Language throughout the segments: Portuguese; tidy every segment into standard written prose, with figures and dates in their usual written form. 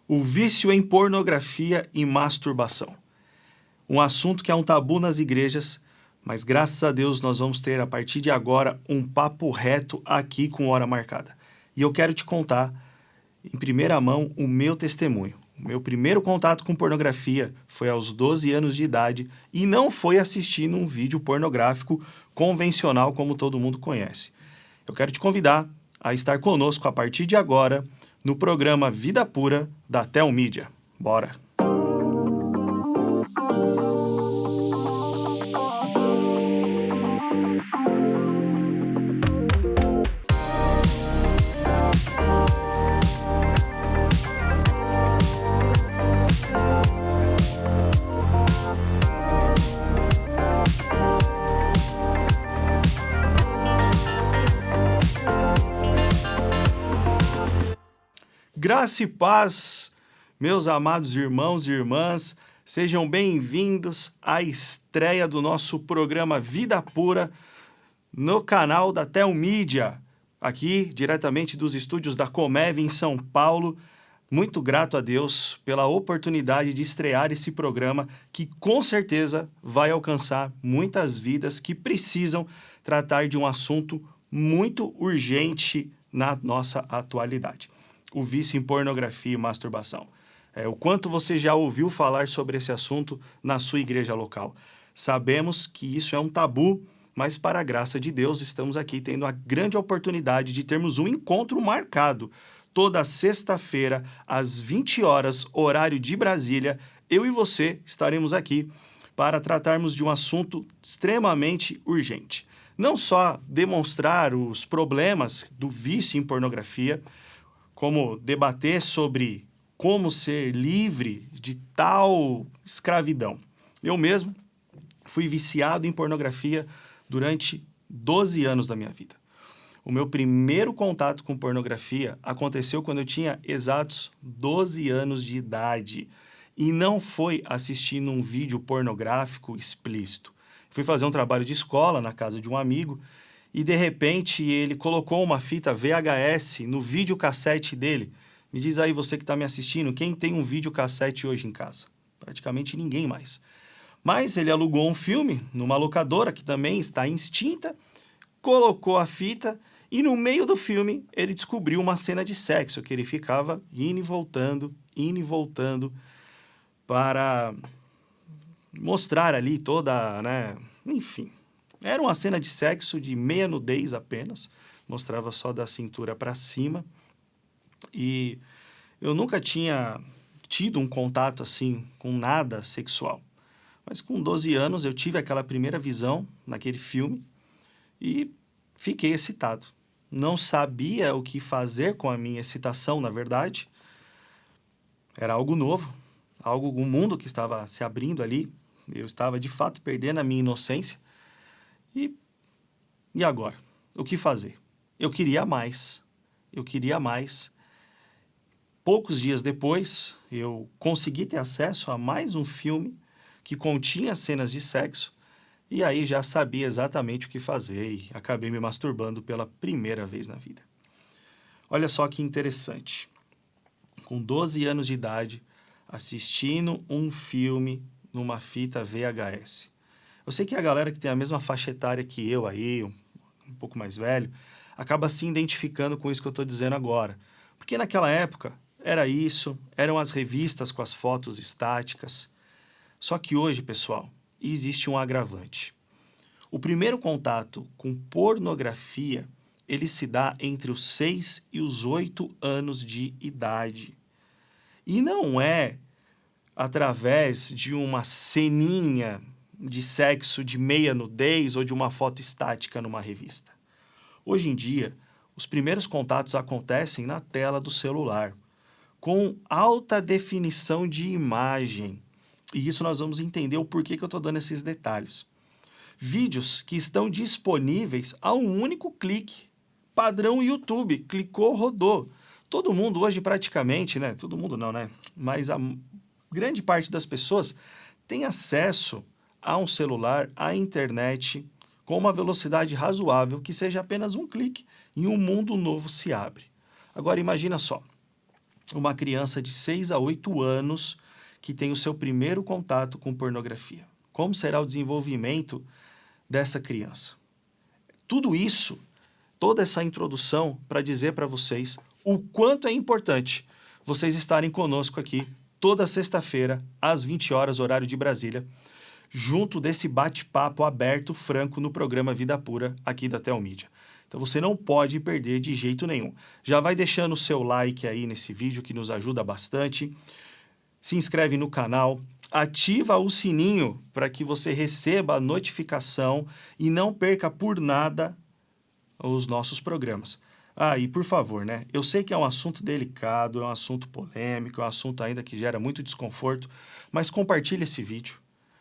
O vício em pornografia e masturbação. Um assunto que é um tabu nas igrejas, mas graças a Deus nós vamos ter a partir de agora um papo reto aqui com Hora Marcada. E eu quero te contar, em primeira mão, o meu testemunho. O meu primeiro contato com pornografia foi aos 12 anos de idade e não foi assistindo um vídeo pornográfico convencional como todo mundo conhece. Eu quero te convidar a estar conosco a partir de agora no programa Vida Pura da Telmídia. Bora! Graça e paz, meus amados irmãos e irmãs, sejam bem-vindos à estreia do nosso programa Vida Pura no canal da Telmídia, aqui diretamente dos estúdios da Comev em São Paulo. Muito grato a Deus pela oportunidade de estrear esse programa que com certeza vai alcançar muitas vidas que precisam tratar de um assunto muito urgente na nossa atualidade. O vício em pornografia e masturbação. O quanto você já ouviu falar sobre esse assunto na sua igreja local. Sabemos que isso é um tabu, mas para a graça de Deus estamos aqui tendo a grande oportunidade de termos um encontro marcado. Toda sexta-feira, às 20 horas, horário de Brasília, eu e você estaremos aqui para tratarmos de um assunto extremamente urgente. Não só demonstrar os problemas do vício em pornografia, como debater sobre como ser livre de tal escravidão. Eu mesmo fui viciado em pornografia durante 12 anos da minha vida. O meu primeiro contato com pornografia aconteceu quando eu tinha exatos 12 anos de idade. E não foi assistindo um vídeo pornográfico explícito. Fui fazer um trabalho de escola na casa de um amigo e, de repente, ele colocou uma fita VHS no videocassete dele. Me diz aí, você que está me assistindo, quem tem um videocassete hoje em casa? Praticamente ninguém mais. Mas ele alugou um filme numa locadora, que também está extinta, colocou a fita e, no meio do filme, ele descobriu uma cena de sexo, que ele ficava indo e voltando, para mostrar ali toda, enfim... Era uma cena de sexo de meia nudez apenas, mostrava só da cintura para cima. E eu nunca tinha tido um contato assim com nada sexual. Mas com 12 anos eu tive aquela primeira visão naquele filme e fiquei excitado. Não sabia o que fazer com a minha excitação, na verdade. Era algo novo, um mundo que estava se abrindo ali. Eu estava de fato perdendo a minha inocência. E agora? O que fazer? Eu queria mais. Poucos dias depois, eu consegui ter acesso a mais um filme que continha cenas de sexo e aí já sabia exatamente o que fazer e acabei me masturbando pela primeira vez na vida. Olha só que interessante. Com 12 anos de idade, assistindo um filme numa fita VHS. Eu sei que a galera que tem a mesma faixa etária que eu aí, um pouco mais velho, acaba se identificando com isso que eu estou dizendo agora. Porque naquela época era isso, eram as revistas com as fotos estáticas. Só que hoje, pessoal, existe um agravante. O primeiro contato com pornografia, ele se dá entre os 6 e os 8 anos de idade. E não é através de uma ceninha de sexo de meia nudez ou de uma foto estática numa revista. Hoje em dia, os primeiros contatos acontecem na tela do celular, com alta definição de imagem. E isso nós vamos entender o porquê que eu estou dando esses detalhes. Vídeos que estão disponíveis a um único clique. Padrão YouTube, clicou, rodou. Todo mundo hoje praticamente, todo mundo não, mas a grande parte das pessoas tem acesso a um celular, à internet, com uma velocidade razoável, que seja apenas um clique, e um mundo novo se abre. Agora, imagina só, uma criança de 6 a 8 anos que tem o seu primeiro contato com pornografia? Como será o desenvolvimento dessa criança? Tudo isso, toda essa introdução para dizer para vocês o quanto é importante vocês estarem conosco aqui toda sexta-feira, às 20 horas, horário de Brasília, junto desse bate-papo aberto, franco, no programa Vida Pura, aqui da Telmídia. Então você não pode perder de jeito nenhum. Já vai deixando o seu like aí nesse vídeo, que nos ajuda bastante. Se inscreve no canal, ativa o sininho para que você receba a notificação e não perca por nada os nossos programas. E por favor, né? Eu sei que é um assunto delicado, é um assunto polêmico, é um assunto ainda que gera muito desconforto, mas compartilhe esse vídeo.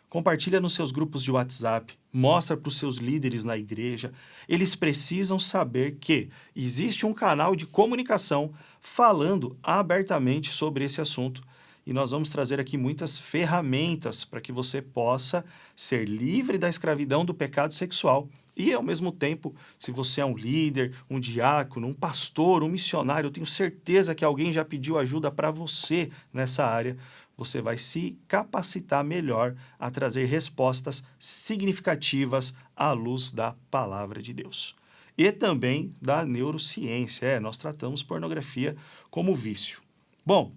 Compartilha nos seus grupos de WhatsApp, mostra para os seus líderes na igreja. Eles precisam saber que existe um canal de comunicação falando abertamente sobre esse assunto. E nós vamos trazer aqui muitas ferramentas para que você possa ser livre da escravidão do pecado sexual. E, ao mesmo tempo, se você é um líder, um diácono, um pastor, um missionário, eu tenho certeza que alguém já pediu ajuda para você nessa área. Você vai se capacitar melhor a trazer respostas significativas à luz da palavra de Deus. E também da neurociência. Nós tratamos pornografia como vício. Bom,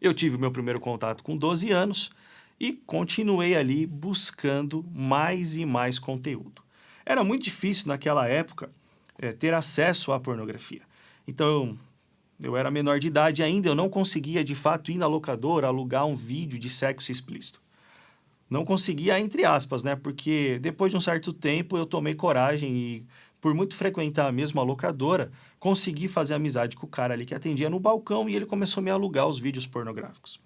eu tive o meu primeiro contato com 12 anos e continuei ali buscando mais e mais conteúdo. Era muito difícil naquela época ter acesso à pornografia. Então, eu era menor de idade ainda, eu não conseguia de fato ir na locadora alugar um vídeo de sexo explícito. Não conseguia, entre aspas, né? Porque depois de um certo tempo eu tomei coragem e, por muito frequentar a mesma locadora, consegui fazer amizade com o cara ali que atendia no balcão e ele começou a me alugar os vídeos pornográficos.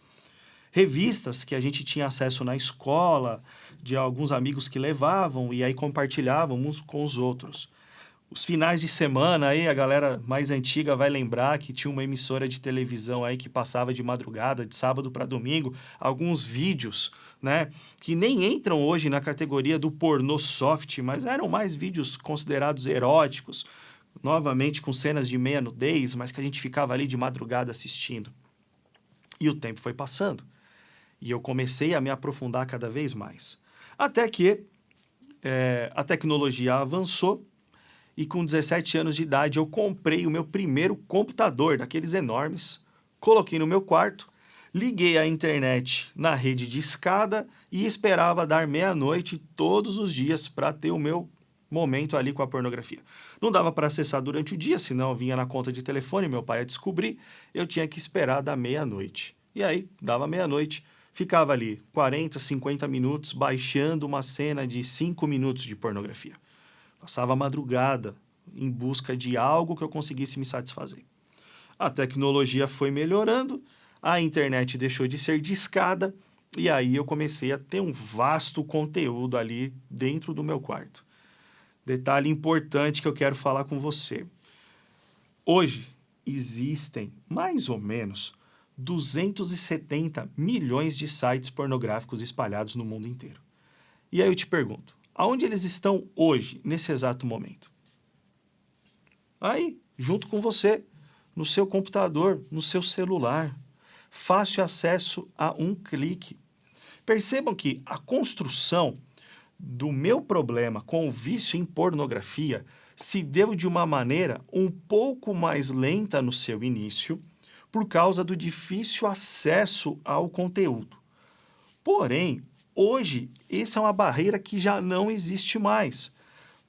Revistas que a gente tinha acesso na escola, de alguns amigos que levavam e aí compartilhavam uns com os outros. Os finais de semana aí, a galera mais antiga vai lembrar que tinha uma emissora de televisão aí que passava de madrugada, de sábado para domingo, alguns vídeos, né, que nem entram hoje na categoria do pornô soft, mas eram mais vídeos considerados eróticos, novamente com cenas de meia nudez, mas que a gente ficava ali de madrugada assistindo. E o tempo foi passando. E eu comecei a me aprofundar cada vez mais. Até que a tecnologia avançou e com 17 anos de idade eu comprei o meu primeiro computador, daqueles enormes, coloquei no meu quarto, liguei a internet na rede de escada e esperava dar meia-noite todos os dias para ter o meu momento ali com a pornografia. Não dava para acessar durante o dia, senão vinha na conta de telefone, meu pai ia descobrir, eu tinha que esperar da meia-noite. E aí, dava meia-noite, ficava ali 40, 50 minutos baixando uma cena de 5 minutos de pornografia. Passava a madrugada em busca de algo que eu conseguisse me satisfazer. A tecnologia foi melhorando, a internet deixou de ser discada e aí eu comecei a ter um vasto conteúdo ali dentro do meu quarto. Detalhe importante que eu quero falar com você. Hoje existem mais ou menos 270 milhões de sites pornográficos espalhados no mundo inteiro. E aí eu te pergunto, aonde eles estão hoje, nesse exato momento? Aí, junto com você, no seu computador, no seu celular. Fácil acesso a um clique. Percebam que a construção do meu problema com o vício em pornografia se deu de uma maneira um pouco mais lenta no seu início, por causa do difícil acesso ao conteúdo. Porém, hoje, essa é uma barreira que já não existe mais.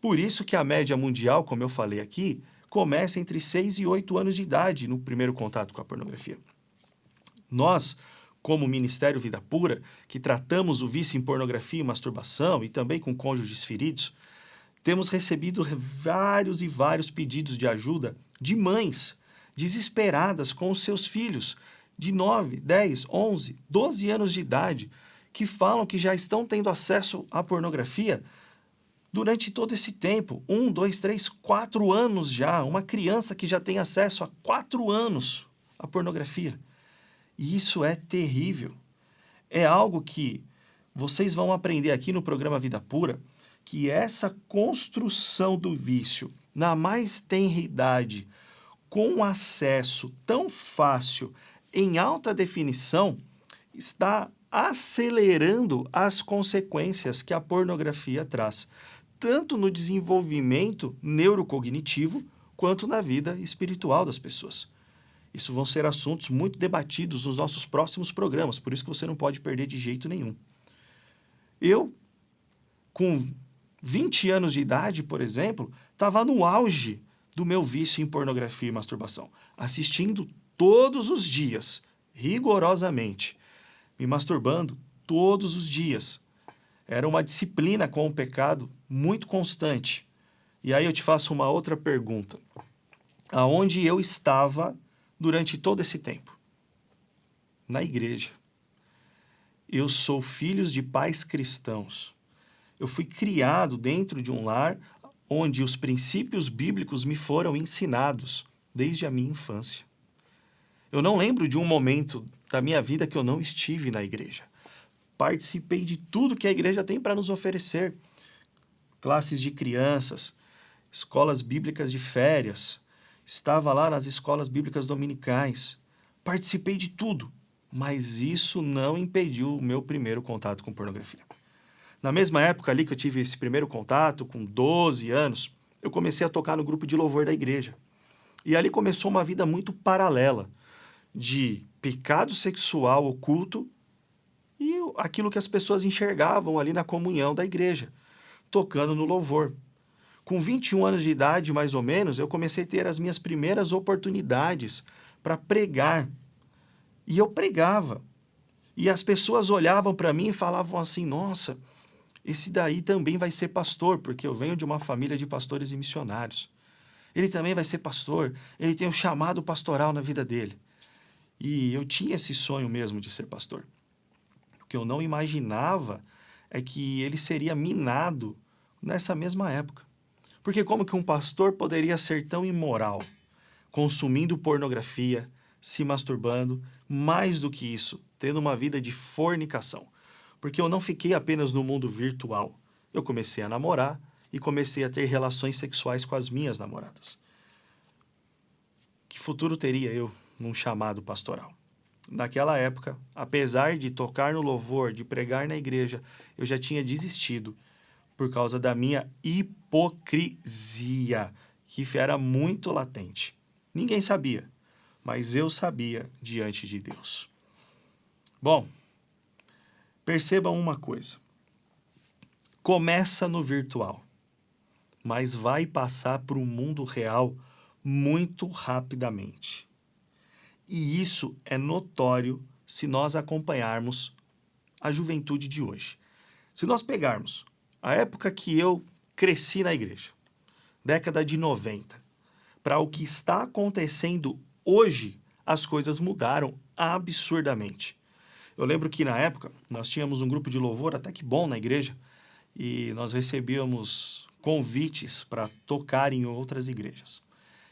Por isso que a média mundial, como eu falei aqui, começa entre 6 e 8 anos de idade no primeiro contato com a pornografia. Nós, como Ministério Vida Pura, que tratamos o vício em pornografia e masturbação e também com cônjuges feridos, temos recebido vários e vários pedidos de ajuda de mães desesperadas com os seus filhos de 9, 10, 11, 12 anos de idade, que falam que já estão tendo acesso à pornografia durante todo esse tempo, 1, 2, 3, 4 anos já, uma criança que já tem acesso há 4 anos à pornografia. E isso é terrível. É algo que vocês vão aprender aqui no programa Vida Pura, que essa construção do vício, na mais tenra idade, com acesso tão fácil em alta definição, está acelerando as consequências que a pornografia traz, tanto no desenvolvimento neurocognitivo quanto na vida espiritual das pessoas. Isso vão ser assuntos muito debatidos nos nossos próximos programas, por isso que você não pode perder de jeito nenhum. Eu, com 20 anos de idade, por exemplo, estava no auge do meu vício em pornografia e masturbação, assistindo todos os dias, rigorosamente, me masturbando todos os dias. Era uma disciplina com o pecado muito constante. E aí eu te faço uma outra pergunta. Aonde eu estava durante todo esse tempo? Na igreja. Eu sou filho de pais cristãos. Eu fui criado dentro de um lar onde os princípios bíblicos me foram ensinados desde a minha infância. Eu não lembro de um momento da minha vida que eu não estive na igreja. Participei de tudo que a igreja tem para nos oferecer. Classes de crianças, escolas bíblicas de férias, estava lá nas escolas bíblicas dominicais. Participei de tudo, mas isso não impediu o meu primeiro contato com pornografia. Na mesma época ali que eu tive esse primeiro contato, com 12 anos, eu comecei a tocar no grupo de louvor da igreja. E ali começou uma vida muito paralela de pecado sexual oculto e aquilo que as pessoas enxergavam ali na comunhão da igreja, tocando no louvor. Com 21 anos de idade, mais ou menos, eu comecei a ter as minhas primeiras oportunidades para pregar. E eu pregava. E as pessoas olhavam para mim e falavam assim, nossa, esse daí também vai ser pastor, porque eu venho de uma família de pastores e missionários. Ele também vai ser pastor, ele tem um chamado pastoral na vida dele. E eu tinha esse sonho mesmo de ser pastor. O que eu não imaginava é que ele seria minado nessa mesma época. Porque como que um pastor poderia ser tão imoral, consumindo pornografia, se masturbando, mais do que isso, tendo uma vida de fornicação? Porque eu não fiquei apenas no mundo virtual. Eu comecei a namorar e comecei a ter relações sexuais com as minhas namoradas. Que futuro teria eu num chamado pastoral? Naquela época, apesar de tocar no louvor, de pregar na igreja, eu já tinha desistido por causa da minha hipocrisia, que era muito latente. Ninguém sabia, mas eu sabia diante de Deus. Bom, percebam uma coisa. Começa no virtual, mas vai passar para o mundo real muito rapidamente. E isso é notório se nós acompanharmos a juventude de hoje. Se nós pegarmos a época que eu cresci na igreja, década de 90, para o que está acontecendo hoje, as coisas mudaram absurdamente. Eu lembro que na época nós tínhamos um grupo de louvor até que bom na igreja e nós recebíamos convites para tocar em outras igrejas.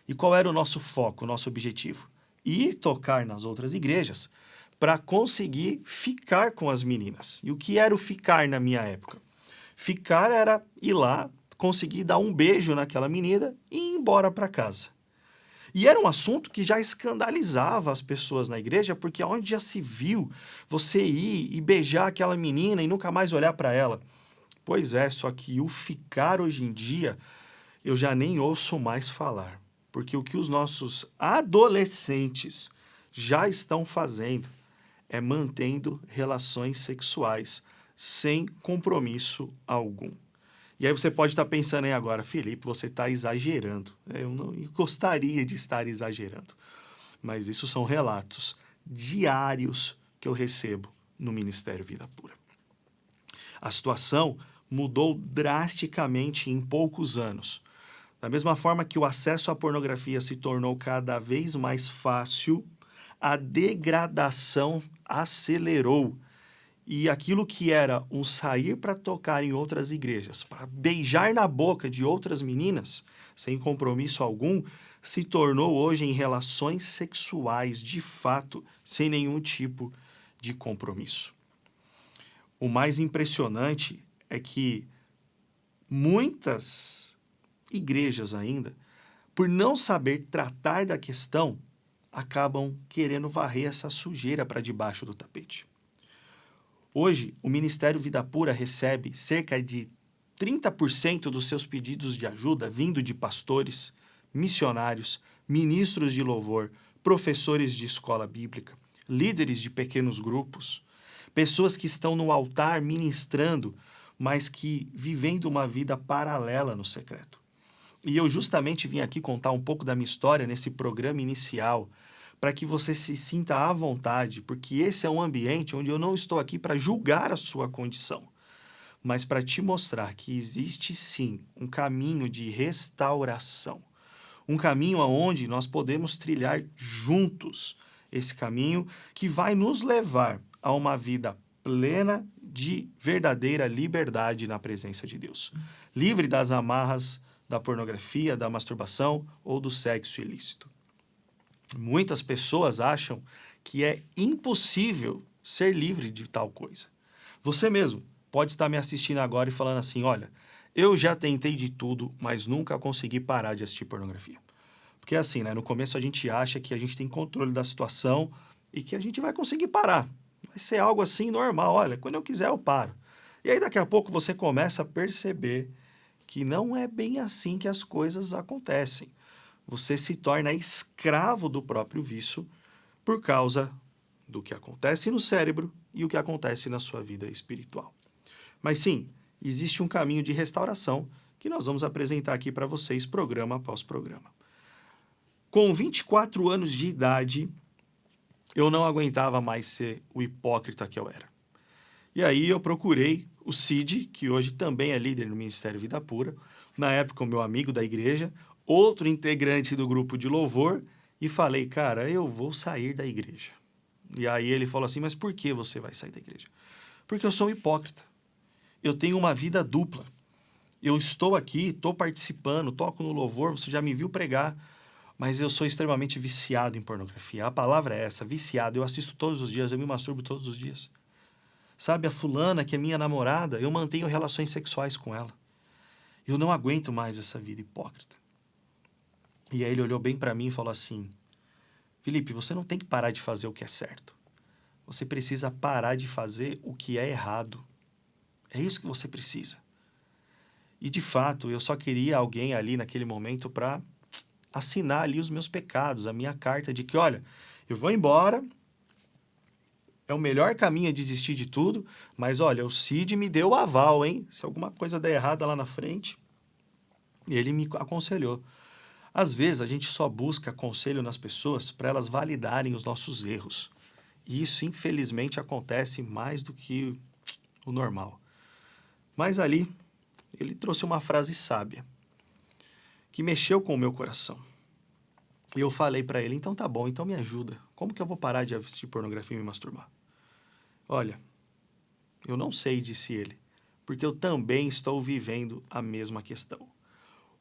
E qual era o nosso foco, o nosso objetivo? Ir tocar nas outras igrejas para conseguir ficar com as meninas. E o que era o ficar na minha época? Ficar era ir lá, conseguir dar um beijo naquela menina e ir embora para casa. E era um assunto que já escandalizava as pessoas na igreja, porque onde já se viu você ir e beijar aquela menina e nunca mais olhar para ela? Pois é, só que o ficar hoje em dia eu já nem ouço mais falar. Porque o que os nossos adolescentes já estão fazendo é mantendo relações sexuais sem compromisso algum. E aí você pode estar pensando aí agora, Felipe, você está exagerando. Eu não gostaria de estar exagerando. Mas isso são relatos diários que eu recebo no Ministério Vida Pura. A situação mudou drasticamente em poucos anos. Da mesma forma que o acesso à pornografia se tornou cada vez mais fácil, a degradação acelerou. E aquilo que era um sair para tocar em outras igrejas, para beijar na boca de outras meninas, sem compromisso algum, se tornou hoje em relações sexuais, de fato, sem nenhum tipo de compromisso. O mais impressionante é que muitas igrejas ainda por não saber tratar da questão, acabam querendo varrer essa sujeira para debaixo do tapete. Hoje, o Ministério Vida Pura recebe cerca de 30% dos seus pedidos de ajuda vindo de pastores, missionários, ministros de louvor, professores de escola bíblica, líderes de pequenos grupos, pessoas que estão no altar ministrando, mas que vivendo uma vida paralela no secreto. E eu justamente vim aqui contar um pouco da minha história nesse programa inicial, para que você se sinta à vontade, porque esse é um ambiente onde eu não estou aqui para julgar a sua condição, mas para te mostrar que existe sim um caminho de restauração, um caminho aonde nós podemos trilhar juntos esse caminho que vai nos levar a uma vida plena de verdadeira liberdade na presença de Deus, livre das amarras da pornografia, da masturbação ou do sexo ilícito. Muitas pessoas acham que é impossível ser livre de tal coisa. Você mesmo pode estar me assistindo agora e falando assim, olha, eu já tentei de tudo, mas nunca consegui parar de assistir pornografia. Porque é assim, né? No começo a gente acha que a gente tem controle da situação e que a gente vai conseguir parar. Vai ser algo assim normal, olha, quando eu quiser eu paro. E aí daqui a pouco você começa a perceber que não é bem assim que as coisas acontecem. Você se torna escravo do próprio vício por causa do que acontece no cérebro e o que acontece na sua vida espiritual. Mas sim, existe um caminho de restauração que nós vamos apresentar aqui para vocês, programa após programa. Com 24 anos de idade, eu não aguentava mais ser o hipócrita que eu era. E aí eu procurei o Cid, que hoje também é líder no Ministério Vida Pura, na época o meu amigo da igreja, outro integrante do grupo de louvor, e falei, cara, eu vou sair da igreja. E aí ele falou assim, mas por que você vai sair da igreja? Porque eu sou um hipócrita. Eu tenho uma vida dupla. Eu estou aqui, estou participando, toco no louvor, você já me viu pregar, mas eu sou extremamente viciado em pornografia. A palavra é essa, viciado. Eu assisto todos os dias, eu me masturbo todos os dias. Sabe, a fulana que é minha namorada, eu mantenho relações sexuais com ela. Eu não aguento mais essa vida hipócrita. E aí ele olhou bem para mim e falou assim, Felipe, você não tem que parar de fazer o que é certo. Você precisa parar de fazer o que é errado. É isso que você precisa. E de fato, eu só queria alguém ali naquele momento para assinar ali os meus pecados, a minha carta de que, olha, eu vou embora, é o melhor caminho a desistir de tudo, mas olha, o Cid me deu o aval, hein? Se alguma coisa der errada lá na frente, ele me aconselhou. Às vezes, a gente só busca conselho nas pessoas para elas validarem os nossos erros. E isso, infelizmente, acontece mais do que o normal. Mas ali, ele trouxe uma frase sábia, que mexeu com o meu coração. E eu falei para ele, então tá bom, então me ajuda. Como que eu vou parar de assistir pornografia e me masturbar? Olha, eu não sei, disse ele, porque eu também estou vivendo a mesma questão.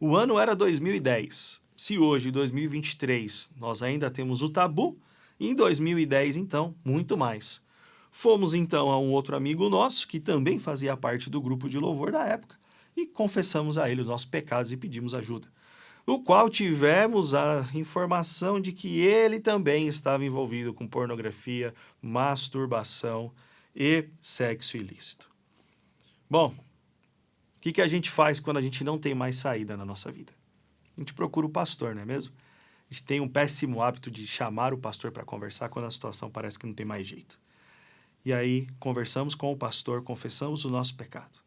O ano era 2010. Se hoje, em 2023, nós ainda temos o tabu, em 2010, então, muito mais. Fomos, então, a um outro amigo nosso, que também fazia parte do grupo de louvor da época, e confessamos a ele os nossos pecados e pedimos ajuda. O qual tivemos a informação de que ele também estava envolvido com pornografia, masturbação e sexo ilícito. Bom, o que a gente faz quando a gente não tem mais saída na nossa vida? A gente procura o pastor, não é mesmo? A gente tem um péssimo hábito de chamar o pastor para conversar quando a situação parece que não tem mais jeito. E aí, conversamos com o pastor, confessamos o nosso pecado.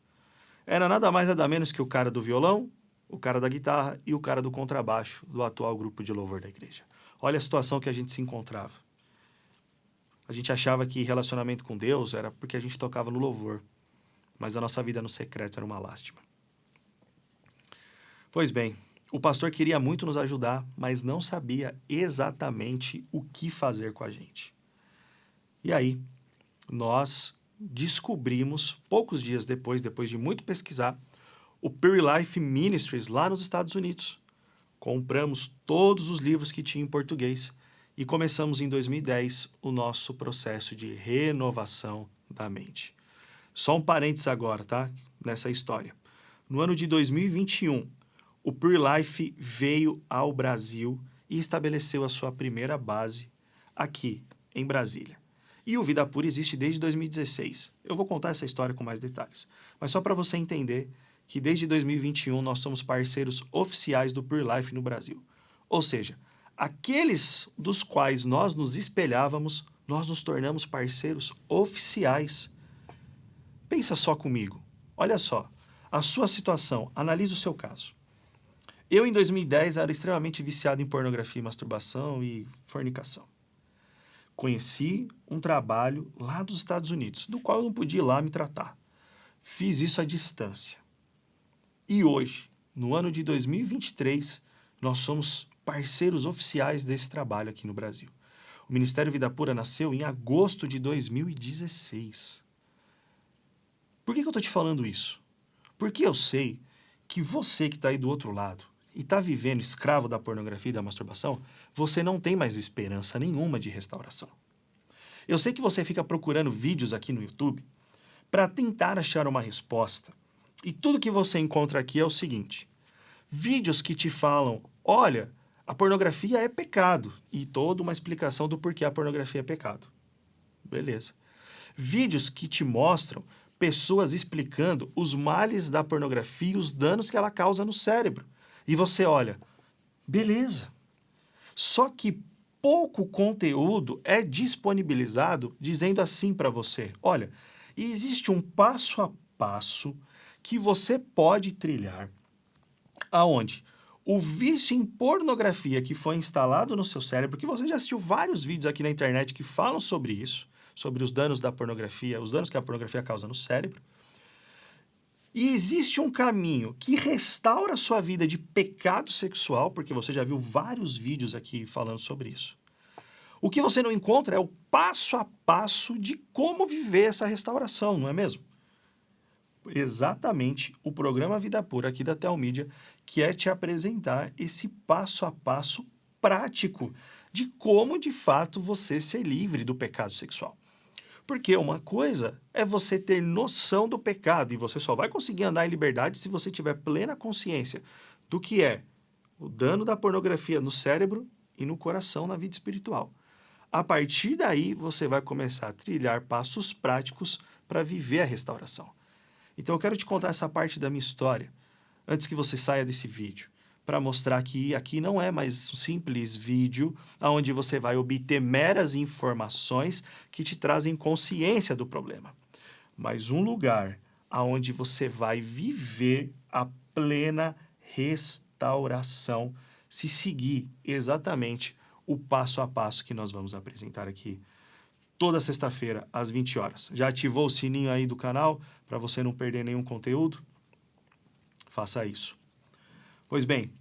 Era nada mais nada menos que o cara do violão, o cara da guitarra e o cara do contrabaixo do atual grupo de louvor da igreja. Olha a situação que a gente se encontrava. A gente achava que relacionamento com Deus era porque a gente tocava no louvor, mas a nossa vida no secreto era uma lástima. Pois bem, o pastor queria muito nos ajudar, mas não sabia exatamente o que fazer com a gente. E aí, nós descobrimos, poucos dias depois de muito pesquisar, o Pure Life Ministries lá nos Estados Unidos. Compramos todos os livros que tinha em português e começamos em 2010 o nosso processo de renovação da mente. Só um parênteses agora, tá? Nessa história. No ano de 2021, o Pure Life veio ao Brasil e estabeleceu a sua primeira base aqui, em Brasília. E o Vida Pura existe desde 2016. Eu vou contar essa história com mais detalhes. Mas só para você entender que desde 2021 nós somos parceiros oficiais do Pure Life no Brasil. Ou seja, aqueles dos quais nós nos espelhávamos, nós nos tornamos parceiros oficiais. Pensa só comigo. Olha só, a sua situação, analisa o seu caso. Eu, em 2010, era extremamente viciado em pornografia, masturbação e fornicação. Conheci um trabalho lá dos Estados Unidos, do qual eu não podia ir lá me tratar. Fiz isso à distância. E hoje, no ano de 2023, nós somos parceiros oficiais desse trabalho aqui no Brasil. O Ministério Vida Pura nasceu em agosto de 2016. Por que eu estou te falando isso? Porque eu sei que você que está aí do outro lado e está vivendo escravo da pornografia e da masturbação, você não tem mais esperança nenhuma de restauração. Eu sei que você fica procurando vídeos aqui no YouTube para tentar achar uma resposta. E tudo que você encontra aqui é o seguinte: vídeos que te falam, olha, a pornografia é pecado, e toda uma explicação do porquê a pornografia é pecado. Beleza. Vídeos que te mostram pessoas explicando os males da pornografia e os danos que ela causa no cérebro. E você olha, beleza. Só que pouco conteúdo é disponibilizado dizendo assim para você, olha, existe um passo a passo que você pode trilhar, aonde o vício em pornografia que foi instalado no seu cérebro, que você já assistiu vários vídeos aqui na internet que falam sobre isso, sobre os danos da pornografia, os danos que a pornografia causa no cérebro. E existe um caminho que restaura a sua vida de pecado sexual, porque você já viu vários vídeos aqui falando sobre isso. O que você não encontra é o passo a passo de como viver essa restauração, não é mesmo? Exatamente o programa Vida Pura aqui da Telmídia quer te apresentar esse passo a passo prático de como, de fato, você ser livre do pecado sexual. Porque uma coisa é você ter noção do pecado, e você só vai conseguir andar em liberdade se você tiver plena consciência do que é o dano da pornografia no cérebro e no coração, na vida espiritual. A partir daí, você vai começar a trilhar passos práticos para viver a restauração. Então, eu quero te contar essa parte da minha história, antes que você saia desse vídeo, para mostrar que aqui não é mais um simples vídeo onde você vai obter meras informações que te trazem consciência do problema, mas um lugar onde você vai viver a plena restauração se seguir exatamente o passo a passo que nós vamos apresentar aqui toda sexta-feira, às 20 horas. Já ativou o sininho aí do canal para você não perder nenhum conteúdo? Faça isso. Pois bem,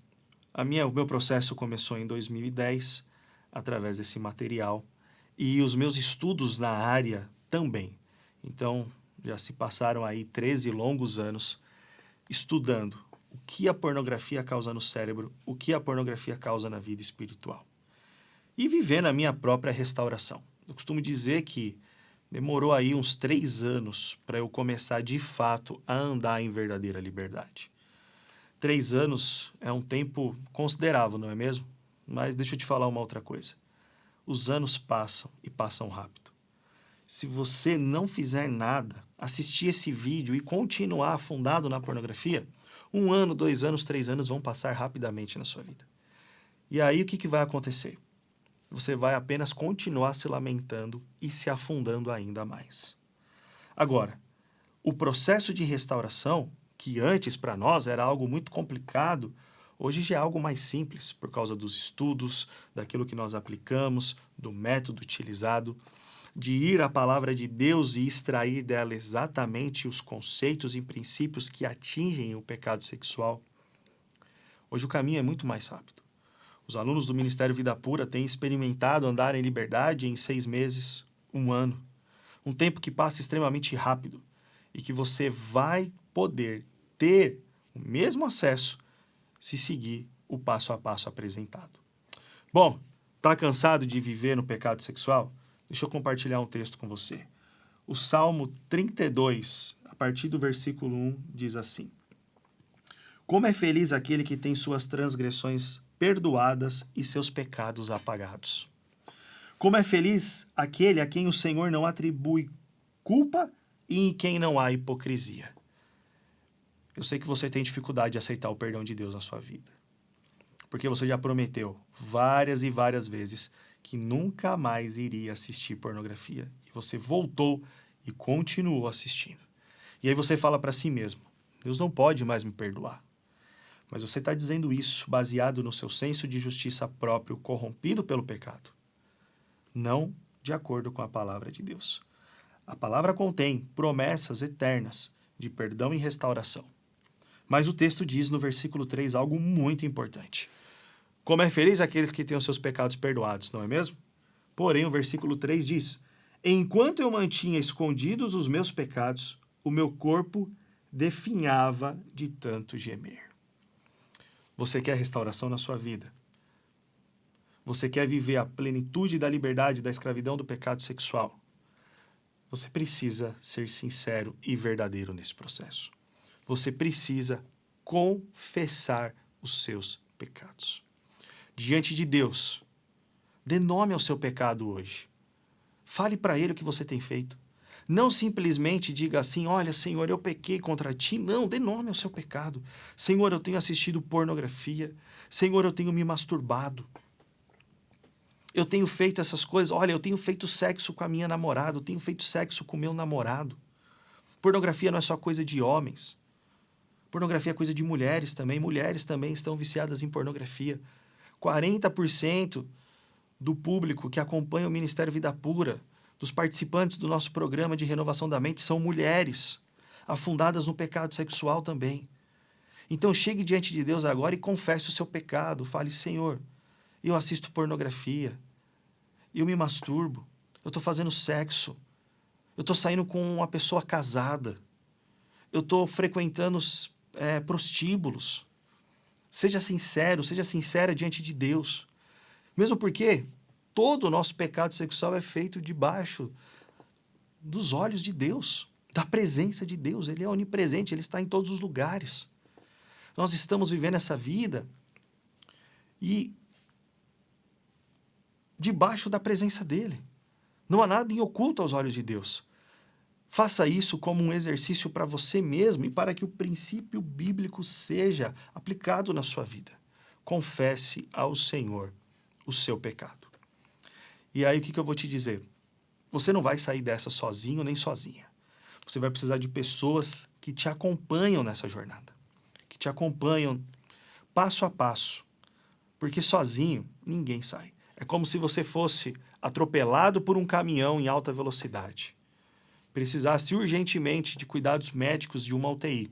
o meu processo começou em 2010, através desse material, e os meus estudos na área também. Então, já se passaram aí 13 longos anos estudando o que a pornografia causa no cérebro, o que a pornografia causa na vida espiritual. E vivendo a minha própria restauração. Eu costumo dizer que demorou aí uns 3 anos para eu começar de fato a andar em verdadeira liberdade. 3 anos é um tempo considerável, não é mesmo? Mas deixa eu te falar uma outra coisa. Os anos passam e passam rápido. Se você não fizer nada, assistir esse vídeo e continuar afundado na pornografia, 1 ano, 2 anos, 3 anos vão passar rapidamente na sua vida. E aí o que vai acontecer? Você vai apenas continuar se lamentando e se afundando ainda mais. Agora, o processo de restauração, que antes para nós era algo muito complicado, hoje já é algo mais simples, por causa dos estudos, daquilo que nós aplicamos, do método utilizado, de ir à palavra de Deus e extrair dela exatamente os conceitos e princípios que atingem o pecado sexual. Hoje o caminho é muito mais rápido. Os alunos do Ministério Vida Pura têm experimentado andar em liberdade em 6 meses, 1 ano. Um tempo que passa extremamente rápido e que você vai poder ter o mesmo acesso se seguir o passo a passo apresentado. Bom, tá cansado de viver no pecado sexual? Deixa eu compartilhar um texto com você. O Salmo 32, a partir do versículo 1, diz assim: Como é feliz aquele que tem suas transgressões perdoadas e seus pecados apagados. Como é feliz aquele a quem o Senhor não atribui culpa e em quem não há hipocrisia. Eu sei que você tem dificuldade de aceitar o perdão de Deus na sua vida. Porque você já prometeu várias e várias vezes que nunca mais iria assistir pornografia. E você voltou e continuou assistindo. E aí você fala para si mesmo, Deus não pode mais me perdoar. Mas você está dizendo isso baseado no seu senso de justiça próprio corrompido pelo pecado. Não de acordo com a palavra de Deus. A palavra contém promessas eternas de perdão e restauração. Mas o texto diz no versículo 3 algo muito importante. Como é feliz aqueles que têm os seus pecados perdoados, não é mesmo? Porém, o versículo 3 diz, enquanto eu mantinha escondidos os meus pecados, o meu corpo definhava de tanto gemer. Você quer restauração na sua vida? Você quer viver a plenitude da liberdade da escravidão do pecado sexual? Você precisa ser sincero e verdadeiro nesse processo. Você precisa confessar os seus pecados. Diante de Deus, dê nome ao seu pecado hoje. Fale para Ele o que você tem feito. Não simplesmente diga assim, olha, Senhor, eu pequei contra ti. Não, dê nome ao seu pecado. Senhor, eu tenho assistido pornografia. Senhor, eu tenho me masturbado. Eu tenho feito essas coisas. Olha, eu tenho feito sexo com a minha namorada. Eu tenho feito sexo com o meu namorado. Pornografia não é só coisa de homens. Pornografia é coisa de mulheres também. Mulheres também estão viciadas em pornografia. 40% do público que acompanha o Ministério Vida Pura, dos participantes do nosso programa de renovação da mente, são mulheres, afundadas no pecado sexual também. Então chegue diante de Deus agora e confesse o seu pecado. Fale, Senhor, eu assisto pornografia, eu me masturbo, eu estou fazendo sexo, eu estou saindo com uma pessoa casada, eu estou frequentando prostíbulos. Seja sincero, seja sincera diante de Deus. Mesmo porque todo o nosso pecado sexual é feito debaixo dos olhos de Deus, da presença de Deus. Ele é onipresente, Ele está em todos os lugares. Nós estamos vivendo essa vida e debaixo da presença dEle. Não há nada em oculto aos olhos de Deus. Faça isso como um exercício para você mesmo e para que o princípio bíblico seja aplicado na sua vida. Confesse ao Senhor o seu pecado. E aí o que eu vou te dizer? Você não vai sair dessa sozinho nem sozinha. Você vai precisar de pessoas que te acompanham nessa jornada. Que te acompanham passo a passo. Porque sozinho ninguém sai. É como se você fosse atropelado por um caminhão em alta velocidade. Precisasse urgentemente de cuidados médicos de uma UTI.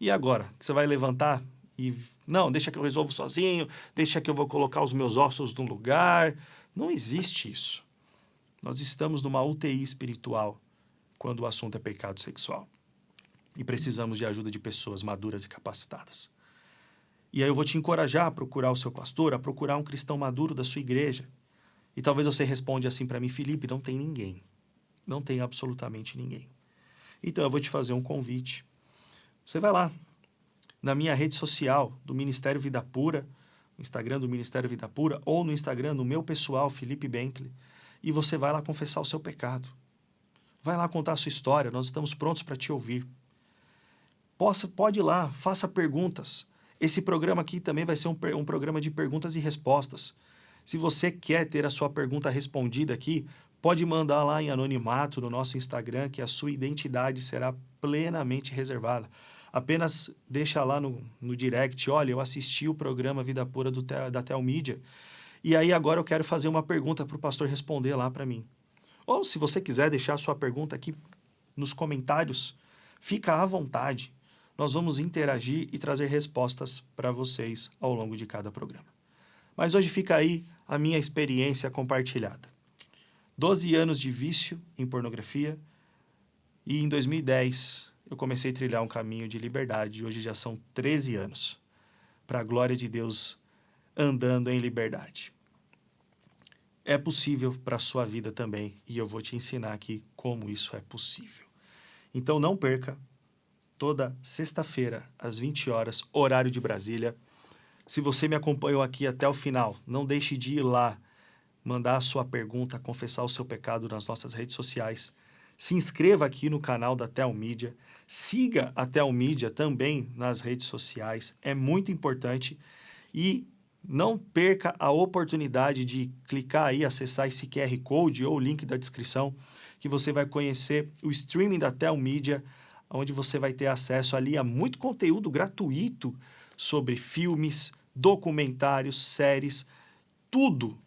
E agora? Você vai levantar e... Não, deixa que eu resolvo sozinho, deixa que eu vou colocar os meus ossos no lugar. Não existe isso. Nós estamos numa UTI espiritual quando o assunto é pecado sexual. E precisamos de ajuda de pessoas maduras e capacitadas. E aí eu vou te encorajar a procurar o seu pastor, a procurar um cristão maduro da sua igreja. E talvez você responda assim para mim, Felipe, não tem ninguém. Não tem absolutamente ninguém. Então eu vou te fazer um convite. Você vai lá, na minha rede social do Ministério Vida Pura, no Instagram do Ministério Vida Pura, ou no Instagram do meu pessoal, Felipe Bentley, e você vai lá confessar o seu pecado. Vai lá contar a sua história, nós estamos prontos para te ouvir. Pode ir lá, faça perguntas. Esse programa aqui também vai ser um programa de perguntas e respostas. Se você quer ter a sua pergunta respondida aqui, pode mandar lá em anonimato no nosso Instagram, que a sua identidade será plenamente reservada. Apenas deixa lá no direct, olha, eu assisti o programa Vida Pura da Telmídia, e aí agora eu quero fazer uma pergunta para o pastor responder lá para mim. Ou se você quiser deixar a sua pergunta aqui nos comentários, fica à vontade. Nós vamos interagir e trazer respostas para vocês ao longo de cada programa. Mas hoje fica aí a minha experiência compartilhada. 12 anos de vício em pornografia e em 2010 eu comecei a trilhar um caminho de liberdade. Hoje já são 13 anos, para a glória de Deus, andando em liberdade. É possível para a sua vida também, e eu vou te ensinar aqui como isso é possível. Então não perca toda sexta-feira, às 20 horas, horário de Brasília. Se você me acompanhou aqui até o final, não deixe de ir lá, mandar a sua pergunta, confessar o seu pecado nas nossas redes sociais. Se inscreva aqui no canal da Telmídia. Siga a Telmídia também nas redes sociais. É muito importante. E não perca a oportunidade de clicar aí, acessar esse QR Code ou o link da descrição, que você vai conhecer o streaming da Telmídia, onde você vai ter acesso ali a muito conteúdo gratuito sobre filmes, documentários, séries, tudo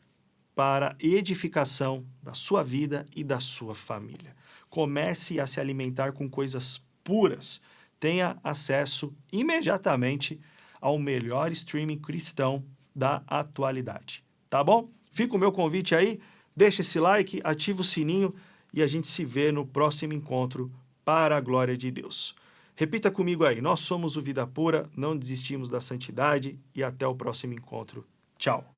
para edificação da sua vida e da sua família. Comece a se alimentar com coisas puras. Tenha acesso imediatamente ao melhor streaming cristão da atualidade. Tá bom? Fica o meu convite aí, deixa esse like, ativa o sininho e a gente se vê no próximo encontro para a glória de Deus. Repita comigo aí, nós somos o Vida Pura, não desistimos da santidade e até o próximo encontro. Tchau!